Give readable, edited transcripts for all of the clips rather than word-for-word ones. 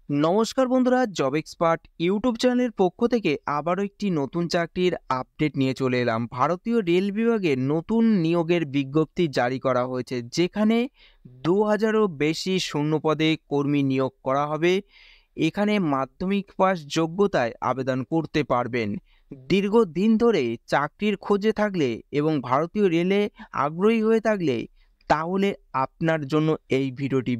নমস্কার বন্ধুরা, job expert YouTube চ্যানেলের পক্ষ থেকে আবারও একটি নতুন চাকরির আপডেট নিয়ে চলে এলাম। ভারতীয় রেল বিভাগে নতুন নিয়োগের বিজ্ঞপ্তি জারি করা হয়েছে, যেখানে 2000-এরও বেশি শূন্যপদে কর্মী নিয়োগ করা হবে। এখানে মাধ্যমিক পাস যোগ্যতায় আবেদন করতে পারবেন। দীর্ঘদিন ধরে চাকরির খোঁজে থাকলে এবং ভারতীয় রেলে আগ্রহী হয়ে থাকলে তাহলে আপনার জন্য এই ভিডিওটি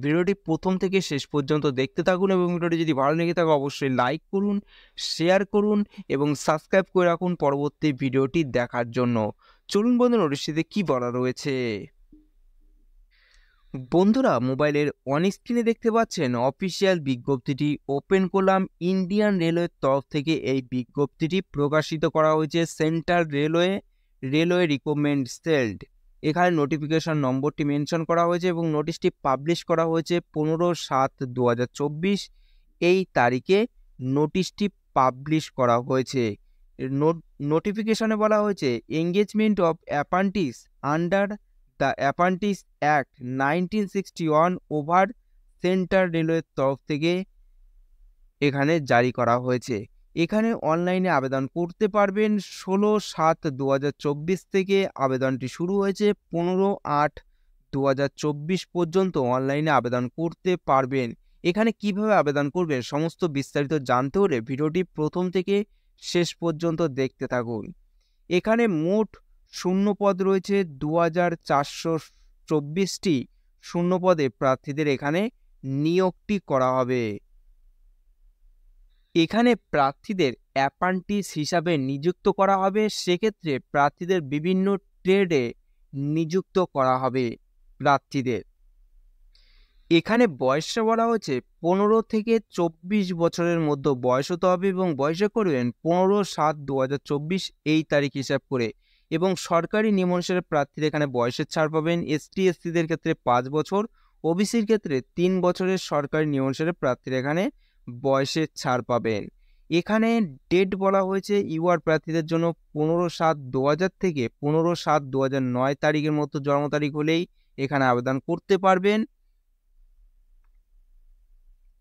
প্রথম থেকে শেষ পর্যন্ত দেখতে থাকুন, এবং ভিডিওটি যদি ভালো লেগে থাকে অবশ্যই লাইক করুন, শেয়ার করুন এবং সাবস্ক্রাইব করে রাখুন পরবর্তী ভিডিওটি দেখার জন্য। চলুন বন্ধুরা, নোটিশটিতে কি বলা রয়েছে। বন্ধুরা, মোবাইলের অন স্ক্রিনে দেখতে পাচ্ছেন অফিসিয়াল বিজ্ঞপ্তিটি। ওপেন করলাম। ইন্ডিয়ান রেলওয়ের তরফ থেকে এই বিজ্ঞপ্তিটি প্রকাশিত করা হয়েছে। Central railway recruitment sell. এখানে নোটিফিকেশন নম্বরটি মেনশন করা হয়েছে এবং নোটিশটি পাবলিশ করা হয়েছে 15/7/2024 এই তারিখে নোটিশটি পাবলিশ করা হয়েছে। নোটিফিকেশনে বলা হয়েছে engagement of apprentice under the apprentice act 1961 over central রেলওয়ের তরফ থেকে এখানে জারি করা হয়েছে। এখানে অনলাইনে আবেদন করতে পারবেন। 16/7/2024 থেকে আবেদনটি শুরু হয়েছে। 15/8/2024 পর্যন্ত অনলাইনে আবেদন করতে পারবেন। এখানে কিভাবে আবেদন করবেন সমস্ত বিস্তারিত জানতে হলে ভিডিওটি প্রথম থেকে শেষ পর্যন্ত দেখতে থাকুন। এখানে মোট শূন্যপদ রয়েছে 2424টি শূন্যপদে প্রার্থীদের এখানে নিয়োগটি করা হবে। এখানে প্রার্থীদের অ্যাপ্রেন্টিস হিসাবে নিযুক্ত করা হবে। সেক্ষেত্রে প্রার্থীদের বিভিন্ন ট্রেডে নিযুক্ত করা হবে প্রার্থীদের। এখানে বয়সটা বলা হয়েছে 15 থেকে 24 বছরের মধ্যে বয়স হতে হবে এবং বয়সে করবেন 15/7/2024 এই তারিখ হিসাব করে। এবং সরকারি নিয়মানুসারে প্রার্থীদের এখানে বয়সের ছাড় পাবেন। ST/SC-দের ক্ষেত্রে 5 বছর, OBC-র ক্ষেত্রে 3 বছরের সরকারি নিয়মানুসারে প্রার্থীরা এখানে বয়সের ছাড় পাবেন। এখানে ডেট বলা হয়েছে ইউআর প্রার্থীদের জন্য 15/7/2000 থেকে 15/7/2009 তারিখের মতো জন্ম তারিখ হলেই এখানে আবেদন করতে পারবেন।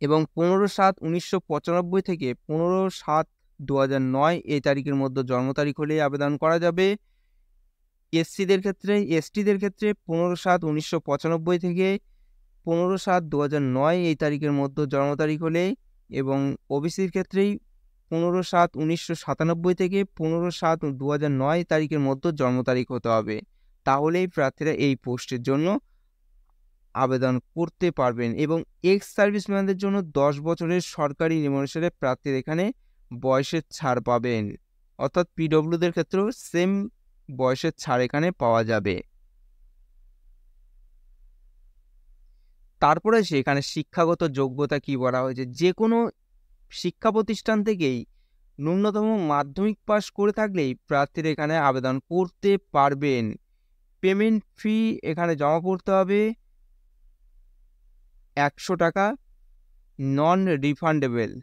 এবং 15/7/1995 থেকে 15/7/2009 এই তারিখের মধ্যে জন্ম তারিখ হলেই আবেদন করা যাবে। STদের ক্ষেত্রে 15/7/1995 থেকে 15/7/2009 এই তারিখের মধ্যে জন্ম তারিখ হলে, এবং OBCর ক্ষেত্রেই 15/7/1997 থেকে 15/7/2009 তারিখের মধ্যে জন্ম তারিখ হতে হবে। তাহলেই প্রার্থীরা এই পোস্টের জন্য আবেদন করতে পারবেন। এবং এক্স সার্ভিসম্যানদের জন্য 10 বছরের সরকারি নিয়মানুসারে প্রার্থীরা এখানে বয়সের ছাড় পাবেন। অর্থাৎ PWদের ক্ষেত্রেও সেম বয়সের ছাড় এখানে পাওয়া যাবে। তারপরে সেখানে শিক্ষাগত যোগ্যতা কি বলা হয়েছে। যে কোনো শিক্ষা প্রতিষ্ঠান থেকেই ন্যূনতম মাধ্যমিক পাস করে থাকলেই প্রার্থীরা এখানে আবেদন করতে পারবেন। পেমেন্ট ফি এখানে জমা করতে হবে 100 টাকা, নন রিফান্ডেবল।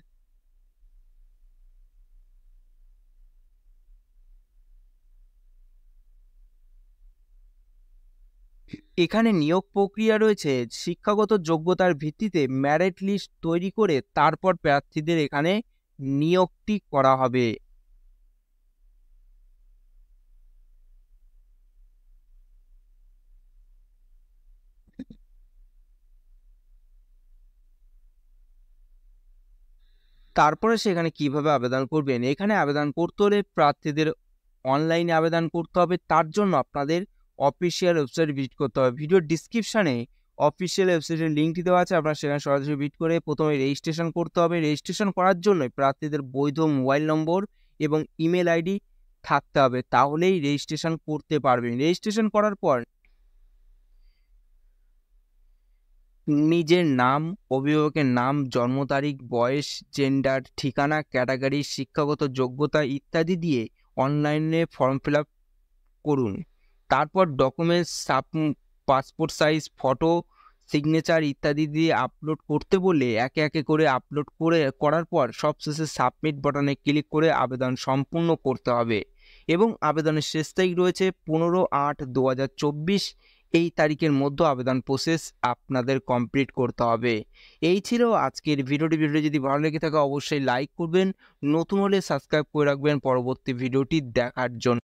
এখানে নিয়োগ প্রক্রিয়া রয়েছে শিক্ষাগত যোগ্যতার ভিত্তিতে মেরিট লিস্ট তৈরি করে তারপর প্রার্থীদের এখানে নিয়োগটি করা হবে। তারপরে সেখানে কিভাবে আবেদন করবেন। এখানে আবেদন করতে হলে প্রার্থীদের অনলাইনে আবেদন করতে হবে। তার জন্য আপনাদের অফিসিয়াল ওয়েবসাইট ভিজিট করতে হবে। ভিডিও ডিসক্রিপশানে অফিসিয়াল ওয়েবসাইটের লিঙ্কটি দেওয়া আছে, আপনারা সেখানে সরাসরি ভিজিট করে প্রথমে রেজিস্ট্রেশন করতে হবে। রেজিস্ট্রেশন করার জন্য প্রার্থীদের বৈধ মোবাইল নম্বর এবং ইমেল আইডি থাকতে হবে, তাহলেই রেজিস্ট্রেশন করতে পারবেন। রেজিস্ট্রেশন করার পর নিজের নাম, অভিভাবকের নাম, জন্ম তারিখ, বয়স, জেন্ডার, ঠিকানা, ক্যাটাগরি, শিক্ষাগত যোগ্যতা ইত্যাদি দিয়ে অনলাইনে ফর্ম ফিল আপ করুন। তারপর documents, passport size photo, signature ইত্যাদি দিয়ে আপলোড করতে বললে একে একে করে আপলোড করার পর সবশেষে সাবমিট বাটনে ক্লিক করে আবেদন সম্পূর্ণ করতে হবে। এবং আবেদনের শেষ তারিখ রয়েছে 15/8/2024 এই তারিখের মধ্যে আবেদন প্রসেস আপনাদের কমপ্লিট করতে হবে। এই ছিল আজকের ভিডিওটি। যদি ভালো লেগে থাকে অবশ্যই লাইক করবেন, নতুন হলে সাবস্ক্রাইব করে রাখবেন পরবর্তী ভিডিওটি দেখার জন্য।